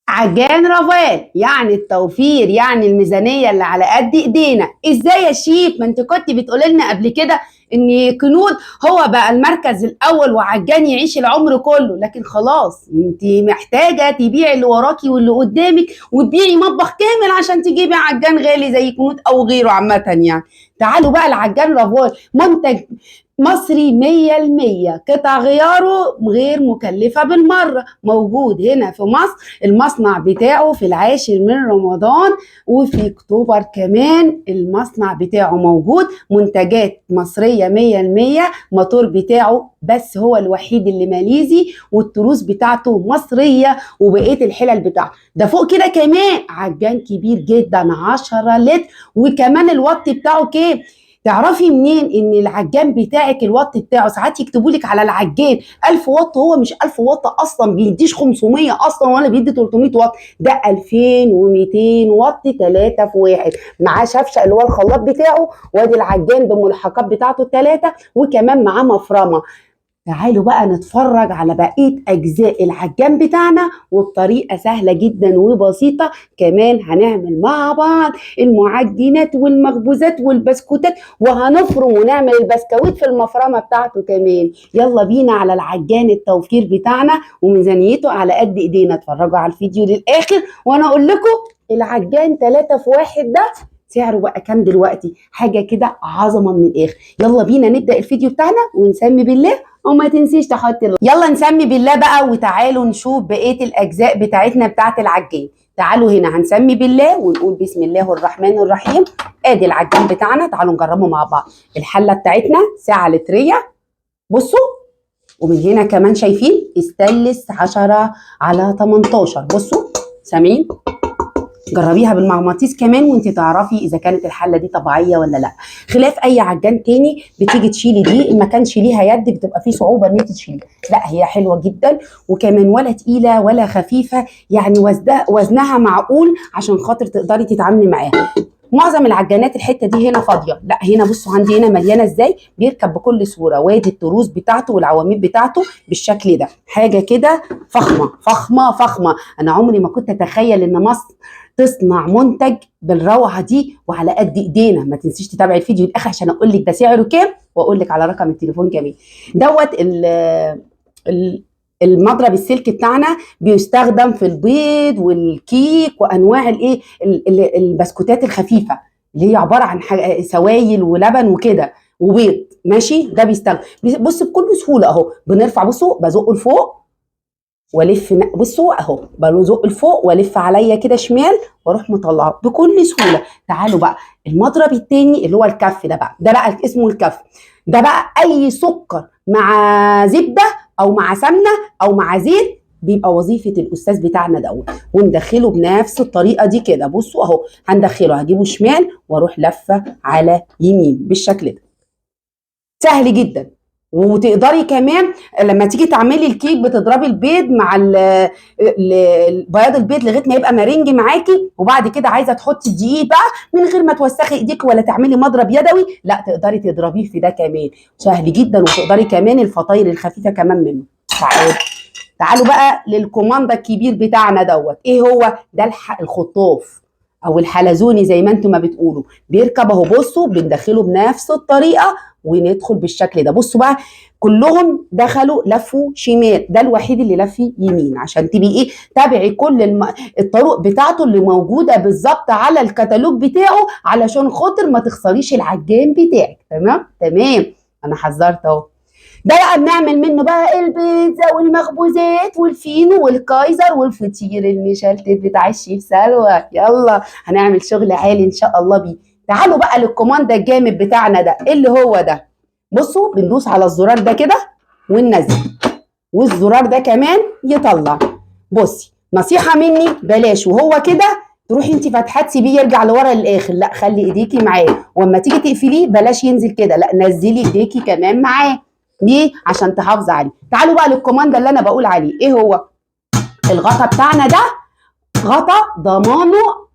عجان رافال يعني التوفير، يعني الميزانية اللي على قد ايدينا. ازاي يا شيف؟ ما انت كنت بتقولي لنا قبل كده ان كنود هو بقى المركز الاول وعجان يعيش العمر كله، لكن خلاص انت محتاجة تبيعي اللي وراكي واللي قدامك وتبيعي مطبخ كامل عشان تجيبي عجان غالي زي كنود او غيره عامة يعني. تعالوا بقى العجان رافال منتج مصري 100%، قطع غياره غير مكلفة بالمرة، موجود هنا في مصر. المصنع بتاعه في العاشر من رمضان، وفي اكتوبر كمان المصنع بتاعه موجود. منتجات مصرية 100%. موتور بتاعه بس هو الوحيد اللي ماليزي، والتروس بتاعته مصرية، وبقية الحلل بتاعته ده فوق كده كمان عجان كبير جدا 10 لتر. وكمان الوات بتاعه كام؟ تعرفي منين ان العجان بتاعك الوات بتاعه؟ ساعات يكتبوا لك على العجان 1000 واط، هو مش 1000 واط اصلا، بيديش 500 اصلا ولا بيدي 300 واط، ده 2200 واط 3 في 1. معاه شفشه اللي هو الخلاط بتاعه، وادي العجان بالملحقات بتاعته الثلاثه، وكمان معاه مفرمه. تعالوا بقى نتفرج على بقية أجزاء العجان بتاعنا، وبطريقة سهلة جدا وبسيطة. كمان هنعمل مع بعض المعجنات والمخبوزات والبسكوتات، وهنفرم ونعمل البسكويت في المفرمة بتاعته كمان. يلا بينا على العجان التوفير بتاعنا وميزانيته على قد ايدينا. اتفرجوا على الفيديو للآخر وانا اقول لكم العجان 3 في 1 ده سعره بقى كام دلوقتي. حاجة كده عظمة من الآخر. يلا بينا نبدأ الفيديو بتاعنا ونسمي بالله، وما تنسيش تحط يلا نسمي بالله بقى، وتعالوا نشوف بقية الأجزاء بتاعتنا بتاعت العجان. تعالوا هنا هنسمي بالله ونقول بسم الله الرحمن الرحيم. ادي العجان بتاعنا، تعالوا نجربه مع بعض. الحلة بتاعتنا ساعة لترية، بصوا. ومن هنا كمان شايفين استانلس 10 على 18، بصوا سامعين؟ جربيها بالمغناطيس كمان وانت تعرفي اذا كانت الحله دي طبيعيه ولا لا. خلاف اي عجان تاني بتيجي تشيلي دي ما كانش ليها يد بتبقى فيه صعوبه ان انت تشيلي، لا هي حلوه جدا، وكمان ولا تقيله ولا خفيفه، يعني وزنها معقول عشان خاطر تقدري تتعاملي معاها. معظم العجانات الحته دي هنا فاضيه، لا هنا بصوا عندي هنا مليانه ازاي، بيركب بكل سهوله، وادي التروس بتاعته والعواميد بتاعته بالشكل ده، حاجه كده فخمه فخمه فخمه. انا عمري ما كنت اتخيل ان مصر تصنع منتج بالروعه دي وعلى قد ايدينا. ما تنسيش تتابعي الفيديو للاخر عشان اقول لك ده سعره كام، واقول لك على رقم التليفون كمان. دوت المضرب السلك بتاعنا بيستخدم في البيض والكيك وانواع البسكوتات الخفيفه، اللي هي عباره عن سوائل ولبن وكده وبيض، ماشي. ده بيستخدم، بص بكل سهوله اهو، بنرفع بصوا بزقه لفوق والف، بصوا اهو بزق لفوق والف عليا كده شمال واروح مطلعه بكل سهوله. تعالوا بقى المضرب التاني اللي هو الكف ده بقى، ده بقى اسمه الكف. ده بقى اي سكر مع زبده او مع سمنه او مع زيت بيبقى وظيفه الاستاذ بتاعنا دوت، وندخله بنفس الطريقه دي كده. بصوا اهو هندخله، هجيبه شمال واروح لفه على يمين بالشكل ده، سهل جدا. وتقدري كمان لما تيجي تعملي الكيك بتضربي البيض مع بياض البيض لغايه ما يبقى مارنج معاكي، وبعد كده عايزه تحطي الدقيق بقى من غير ما توسخي ايديك ولا تعملي مضرب يدوي، لا تقدري تضربيه في ده كمان، سهل جدا. وتقدري كمان الفطاير الخفيفه كمان منه. تعالوا بقى للكوماندا الكبير بتاعنا دوت، ايه هو ده؟ الخطاف او الحلزوني زي ما انتم ما بتقولوا، بيركب اهو. بصوا بندخله بنفس الطريقه وندخل بالشكل ده. بصوا بقى كلهم دخلوا لفوا شمال، ده الوحيد اللي لف يمين، عشان تبقي ايه تابعي كل الطرق بتاعته اللي موجوده بالظبط على الكتالوج بتاعه، علشان خاطر ما تخسريش العجان بتاعك. تمام تمام، انا حذرت اهو. ده بقى بنعمل منه بقى البيتزا والمخبوزات والفينو والكايزر والفطير المشلتت بتاع الشيف سلوى. يلا هنعمل شغل عالي ان شاء الله بيه. تعالوا بقى للكوماندا الجامد بتاعنا ده اللي هو ده. بصوا بندوس على الزرار ده كده وننزل، والزرار ده كمان يطلع. بصي نصيحة مني بلاش وهو كده تروحي انت فاتحه تسيبيه يرجع لورا للاخر، لا خلي ايديكي معاه، واما تيجي تقفليه بلاش ينزل كده، لا نزلي ايديكي كمان معاه. ليه؟ عشان تحافظي عليه. تعالوا بقى للكوماندا اللي انا بقول عليه، ايه هو؟ الغطا بتاعنا ده غطا ضمانه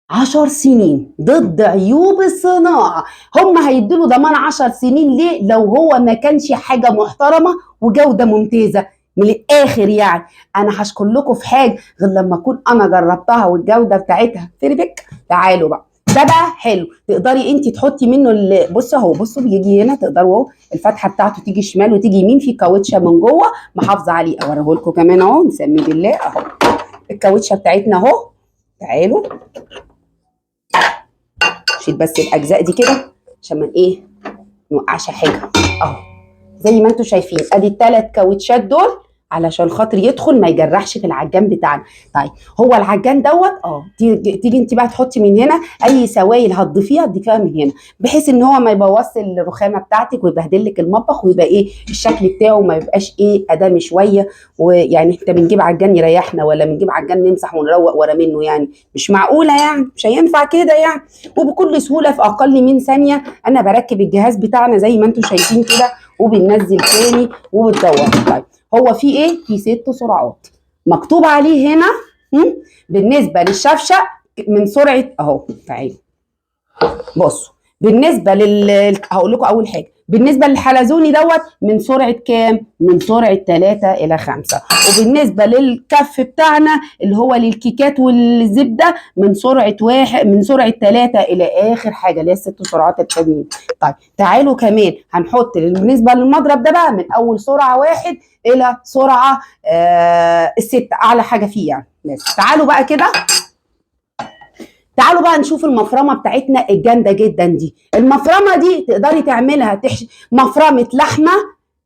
10 سنين ضد عيوب الصناعه. هم هيدوا ضمان 10 سنين ليه؟ لو هو ما كانش حاجه محترمه وجوده ممتازه. من الاخر يعني انا هشكر لكم في حاجه غير لما اكون انا جربتها والجوده بتاعتها تربك. تعالوا بقى، ده بقى حلو، تقدري انت تحطي منه بصوا اهو، بصوا بيجي هنا تقدروا اهو الفتحه بتاعته تيجي شمال وتيجي يمين، في كاوتشه من جوه محافظه عليه. اوريه لكم كمان اهو، نسمي بالله اهو الكاوتشه بتاعتنا اهو. تعالوا شيل بس الاجزاء دي كده عشان ما ايه نوقعش حاجه اهو. زي ما انتم شايفين ادي الثلاث كاوتشات دول علشان خاطر يدخل ما يجرحش في العجان بتاعنا. طيب هو العجان دوت تيجي انت بقى تحطي من هنا اي سوائل هتضيفيها من هنا، بحيث ان هو ما يبوظش الرخامه بتاعتك ويبهدل لك المطبخ ويبقى ايه الشكل بتاعه ما يبقاش ايه ادامي شويه. ويعني احنا بنجيب عجان يريحنا ولا بنجيب عجان نمسح ونروق ورا منه؟ يعني مش معقوله، يعني مش هينفع كده يعني. وبكل سهوله في اقل من ثانيه انا بركب الجهاز بتاعنا زي ما انتم شايفين كده، وبننزل تاني وبتدور. طيب هو في ايه؟ في 6 سرعات مكتوب عليه هنا. بالنسبه للشفشه من سرعه اهو. تعالوا بصوا بالنسبه هقول لكم اول حاجه بالنسبه للحلزوني دوت من سرعه كام؟ من سرعه 3 إلى 5. وبالنسبه للكف بتاعنا اللي هو للكيكات والزبده من سرعه 1 من سرعه 3 إلى اخر حاجه اللي هي 6 سرعات التانيين. طيب تعالوا كمان هنحط بالنسبه للمضرب ده بقى من اول سرعه 1 إلى سرعه 6 اعلى حاجه فيه يعني. بس تعالوا بقى كده، تعالوا بقى نشوف المفرمه بتاعتنا الجامده جدا دي. المفرمه دي تقدري تعملها مفرمه لحمه،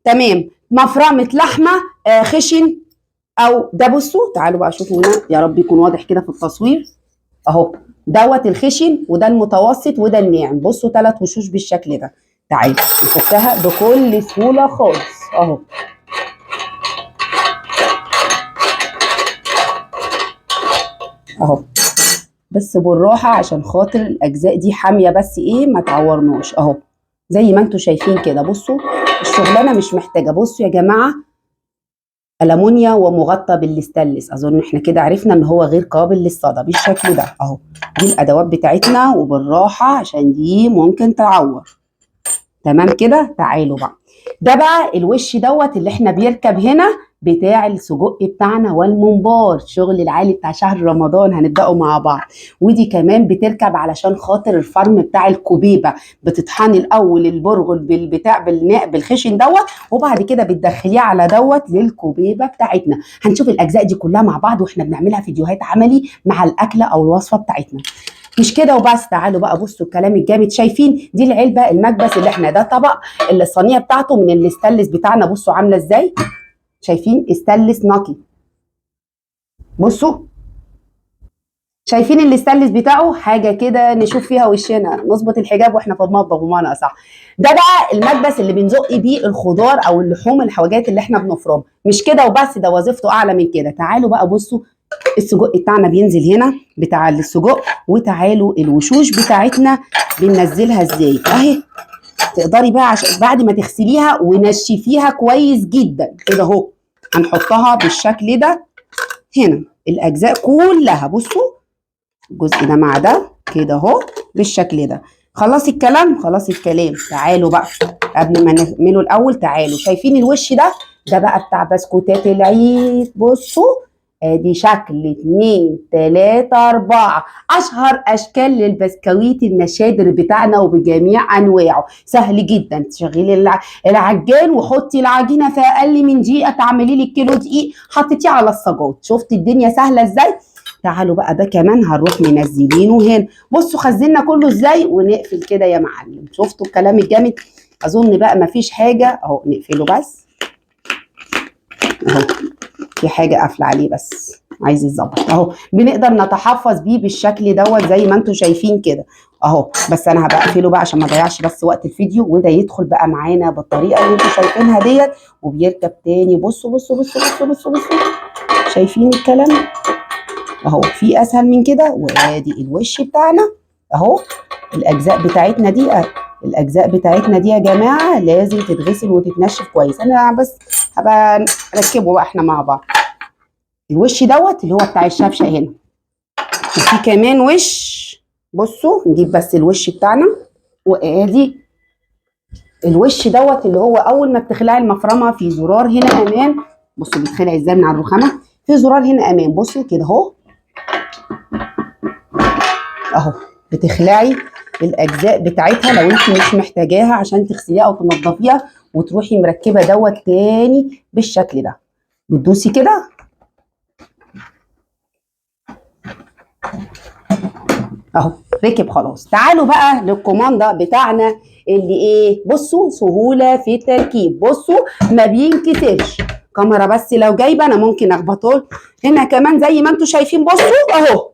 تمام، مفرمه لحمه خشن او ده. بصوا تعالوا بقى شوفوا هنا، يا رب يكون واضح كده في التصوير اهو، دوت الخشن وده المتوسط وده الناعم. بصوا 3 وشوش بالشكل ده. تعالوا نفكها بكل سهوله خالص اهو. اهو بس بالراحه عشان خاطر الاجزاء دي حاميه، بس ايه ما تعورناش اهو زي ما انتم شايفين كده. بصوا الشغلانه مش محتاجه، بصوا يا جماعه، ألمونيا ومغطى بالاستانلس. اظن احنا كده عرفنا ان هو غير قابل للصدى بالشكل ده اهو. دي الادوات بتاعتنا وبالراحه عشان دي ممكن تعور. تمام كده. تعالوا بقى، ده بقى الوش دوت اللي احنا بيركب هنا بتاع السجق بتاعنا والممبار، الشغل العالي بتاع شهر رمضان هنبدأه مع بعض. ودي كمان بتركب علشان خاطر الفرم بتاع الكوبيبه، بتطحني الاول البرغل بالبتاع بالخشن دوت، وبعد كده بتدخليه على دوت للكوبيبه بتاعتنا. هنشوف الاجزاء دي كلها مع بعض واحنا بنعملها فيديوهات عملي مع الاكله او الوصفه بتاعتنا. مش كده وبس، تعالوا بقى بصوا الكلام الجامد. شايفين دي العلبه المكبس اللي احنا ده طبق اللي الصينيه بتاعته من الاستانلس بتاعنا، بصوا عامله ازاي، شايفين استانلس نقي. بصوا شايفين الاستانلس بتاعه حاجه كده نشوف فيها وشنا نظبط الحجاب واحنا في المطبخ بمعنى اصح. ده بقى المكبس اللي بنزق بيه الخضار او اللحوم الحواجات اللي احنا بنفرمها. مش كده وبس، ده وظيفته اعلى من كده. تعالوا بقى بصوا السجق بتاعنا بينزل هنا بتاع السجق، وتعالوا الوشوش بتاعتنا بننزلها ازاي اهي. تقدري بقى عشان بعد ما تغسليها ونشفيها كويس جدا كده اهو، هنحطها بالشكل ده هنا الاجزاء كلها. بصوا الجزء ده مع ده كده اهو بالشكل ده. خلاص الكلام، خلاص الكلام. تعالوا بقى قبل ما نعمله الاول، تعالوا شايفين الوش ده بقى بتاع بسكوتات العيد. بصوا ادي شكل 2 3 4 اشهر اشكال للبسكويت النشادر بتاعنا وبجميع انواعه. سهل جدا، تشغلي العجان وحطي العجينه في اقل من دقيقه، تعملي لك كيلو دقيق حطيتيه على الصاجات. شفتي الدنيا سهله ازاي؟ تعالوا بقى ده كمان هنروح منزلينه هنا. بصوا خزنا كله ازاي ونقفل كده يا معلم. شفتوا الكلام الجامد؟ اظن بقى مفيش حاجه اهو، نقفله بس اهو. في حاجه قافله عليه بس عايز يتظبط اهو. بنقدر نتحفظ بيه بالشكل دوت زي ما انتم شايفين كده اهو. بس انا هبقى اقفله بقى عشان ما اضيعش بس وقت الفيديو، وده يدخل بقى معانا بالطريقه اللي انتم شايفينها ديت وبيركب تاني. بصوا بصوا بصوا بصوا بصوا بصوا شايفين الكلام اهو؟ في اسهل من كده. وادي الوش بتاعنا اهو. الاجزاء بتاعتنا دي يا جماعه لازم تتغسل وتتنشف كويس. انا بس هبقى اركبه بقى احنا مع بعض. الوش دوت اللي هو بتاع الشفشه هنا، وفي كمان وش. بصوا نجيب بس الوش بتاعنا، وادي الوش دوت اللي هو اول ما بتخلعي المفرمه في زرار هنا امان بصوا بيتخلع ازاي من على الرخامه. في زرار هنا امام، بصوا كده اهو، اهو بتخلعي الاجزاء بتاعتها لو انت مش محتاجاها عشان تغسليها او تنضفيها، وتروحي مركبه دوت تاني بالشكل ده. بتدوسي كده اهو ركب خلاص. تعالوا بقى للكوماندا بتاعنا اللي ايه، بصوا سهوله في التركيب، بصوا ما بينكسرش. كاميرا بس لو جايبه انا ممكن اخبطه هنا كمان زي ما انتم شايفين، بصوا اهو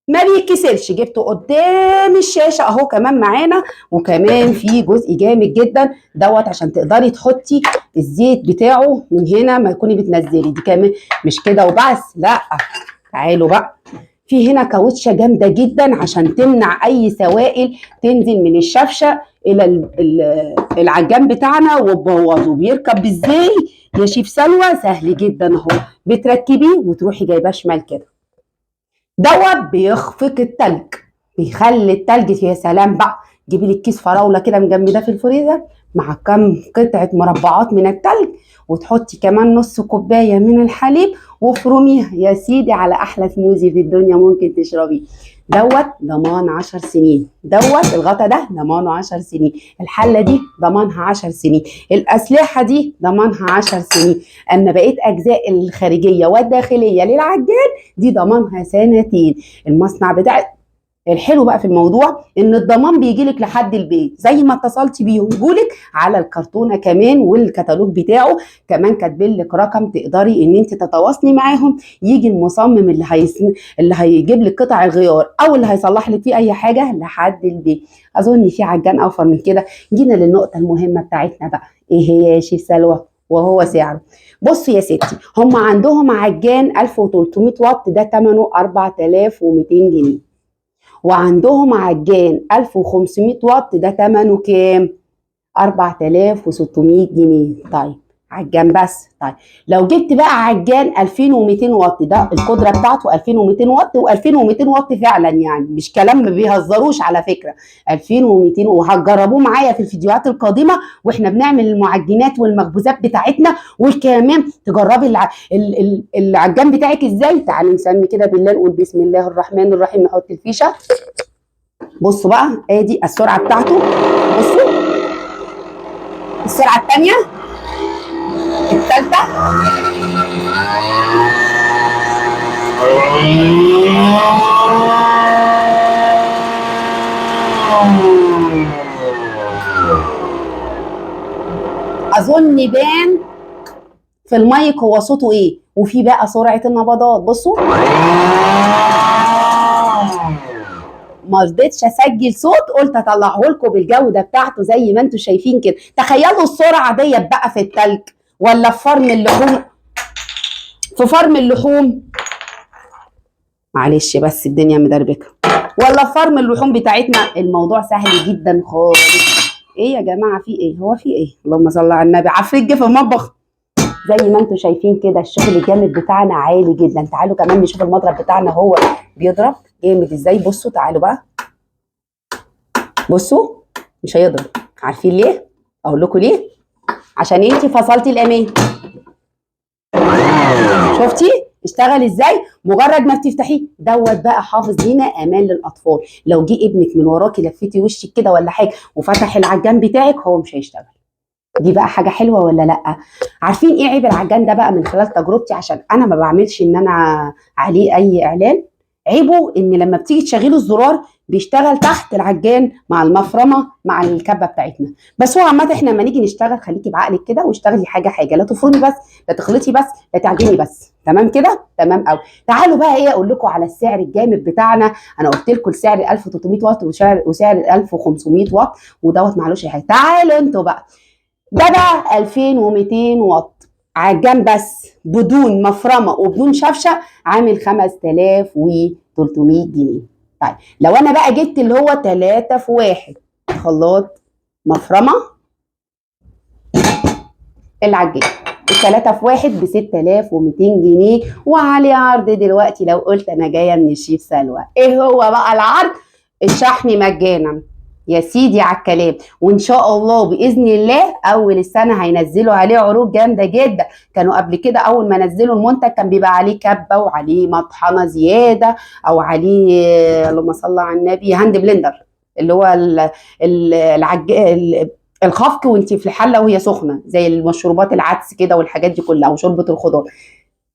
ما بيتكسرش. جبته قدام الشاشه اهو كمان معانا، وكمان في جزء جامد جدا دوت عشان تقدري تحطي الزيت بتاعه من هنا ما تكوني بتنزلي. دي كمان مش كده وبس، لا تعالوا بقى، في هنا كاوتشه جامده جدا عشان تمنع اي سوائل تنزل من الشفشه الى العجان بتاعنا وتبوظه. بيركب ازاي يا شيف سلوى؟ سهل جدا اهو، بتركبيه وتروحي جايباه شمال كده. دوت بيخفق التلج، بيخلي التلج، يا سلام بقى. جيبي لك كيس فراوله كده مجمده في الفريزر مع كم قطعه مربعات من التلج، وتحطي كمان نص كوبايه من الحليب وافرميها يا سيدي على احلى سموزي في الدنيا ممكن تشربيه. دوت ضمان 10 سنين، دوت الغطا ده ضمانه 10 سنين، الحله دي ضمانها 10 سنين، الاسلحه دي ضمانها 10 سنين، اما بقيت اجزاء الخارجيه والداخليه للعجان دي ضمانها سنتين. المصنع بتاع الحلو بقى في الموضوع ان الضمان بيجيلك لحد البيت، زي ما اتصلتي بيهم جولك على الكرتونه كمان، والكتالوج بتاعه كمان كاتبين لك رقم تقدري ان انت تتواصلي معاهم، يجي المصمم اللي هيجيب لك قطع الغيار او اللي هيصلح لك فيه اي حاجه لحد البيت. اظن في عجان اوفر من كده. جينا للنقطه المهمه بتاعتنا بقى، ايه هي يا شيف سلوى؟ وهو سعره. بصوا يا ستي، هم عندهم عجان 1300 واط ده ثمنه 4200 جنيه، وعندهم عجان 1500 واط ده ثمنه كام؟ 4600 جنيه. طيب عجان بس. طيب لو جبت بقى عجان 2200 واط، ده القدره بتاعته 2200 واط، و2200 واط فعلا يعني مش كلام، ما بيهزروش على فكره. 2200، وهتجربوه معايا في الفيديوهات القادمه واحنا بنعمل المعجنات والمخبوزات بتاعتنا، وكمان تجربي العجان بتاعك ازاي. تعالوا نسمي كده بالله، نقول بسم الله الرحمن الرحيم، نحط الفيشه. بصوا بقى ادي السرعه بتاعته، بصوا السرعه الثانيه، الثالثه، اظن بان في المايك هو صوته ايه. وفي بقى سرعه النبضات، بصوا ما رضيتش اسجل صوت، قلت اطلعه لكم بالجوده بتاعته زي ما انتم شايفين كده. تخيلوا السرعه ديت بقى في التلج ولا في فرم اللحوم، في فرم اللحوم، معلش بس الدنيا مدربكه، ولا في فرم اللحوم بتاعتنا. الموضوع سهل جدا خالص. ايه يا جماعه في ايه؟ هو في ايه؟ اللهم صل على النبي، عفريت جه في المطبخ. زي ما انتم شايفين كده الشغل الجامد بتاعنا عالي جدا. تعالوا كمان نشوف المضرب بتاعنا هو بيضرب جامد ازاي. بصوا تعالوا بقى، بصوا مش هيضرب. عارفين ليه؟ اقول لكم ليه؟ عشان انتي فصلتي الامان. شفتي اشتغل ازاي؟ مجرد ما بتفتحيه دوت بقى حافظ لينا امان للاطفال. لو جه ابنك من وراكي لفيتي وشك كده ولا حاجه وفتح العجان بتاعك، هو مش هيشتغل. دي بقى حاجه حلوه ولا لا؟ عارفين ايه عيب العجان ده بقى من خلال تجربتي؟ عشان انا ما بعملش ان انا عليه اي اعلان. عيبه ان لما بتيجي تشغلوا الزرار بيشتغل تحت العجان مع المفرمه مع الكبه بتاعتنا. بس هو عامه احنا لما نيجي نشتغل خليكي بعقلك كده واشتغلي حاجه حاجه، لا تفرمي بس، لا تخلطي بس، لا تعجني بس. تمام كده؟ تمام قوي. تعالوا بقى ايه اقول لكم على السعر الجامد بتاعنا. انا قلت لكم السعر 1300 واط وسعر 1500 واط ودوت معلوش حاجه. تعالوا انتوا بقى، ده بقى 2200 واط عجان بس بدون مفرمه وبدون شفشه، عامل 5300 جنيه. طيب لو انا بقى جبت اللي هو 3 في 1 خلاط مفرمه العجان، الثلاثة في 1 ب 6200 جنيه، وعليه عرض دلوقتي. لو قلت انا جايه من الشيف سلوى، ايه هو بقى العرض؟ الشحن مجانا. يا سيدي على الكلام. وان شاء الله باذن الله اول السنه هينزلوا عليه عروض جامده جدا. كانوا قبل كده اول ما نزلوا المنتج كان بيبقى عليه كبه وعليه مطحنه زياده، او عليه اللهم صل على النبي هاند بلندر، اللي هو الخفق وانت في الحله وهي سخنه، زي المشروبات العدس كده والحاجات دي كلها، او شوربه الخضار.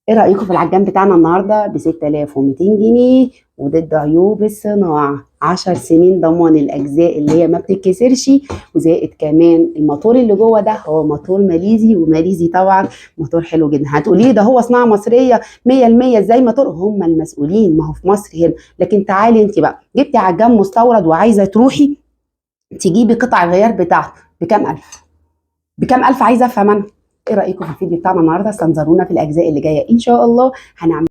ايه رايكم في العجان بتاعنا النهارده ب 6200 جنيه، وضد عيوب الصناعه، 10 سنين ضمان الاجزاء اللي هي ما بتتكسرش، وزائد كمان الموتور اللي جوه ده هو موتور ماليزي، وماليزي طبعا موتور حلو جدا. هتقولي ده هو صناعه مصريه 100%، ازاي موتور؟ هم المسؤولين، ما هو في مصر هنا. لكن تعالي انت بقى جبتي عجان مستورد وعايزه تروحي تجيبي قطع الغيار بتاعته بكام الف؟ بكام الف؟ عايزه افهم انا. ايه رايكم في الفيديو بتاعنا النهارده؟ استنظرونا في الاجزاء اللي جايه ان شاء الله. هنعمل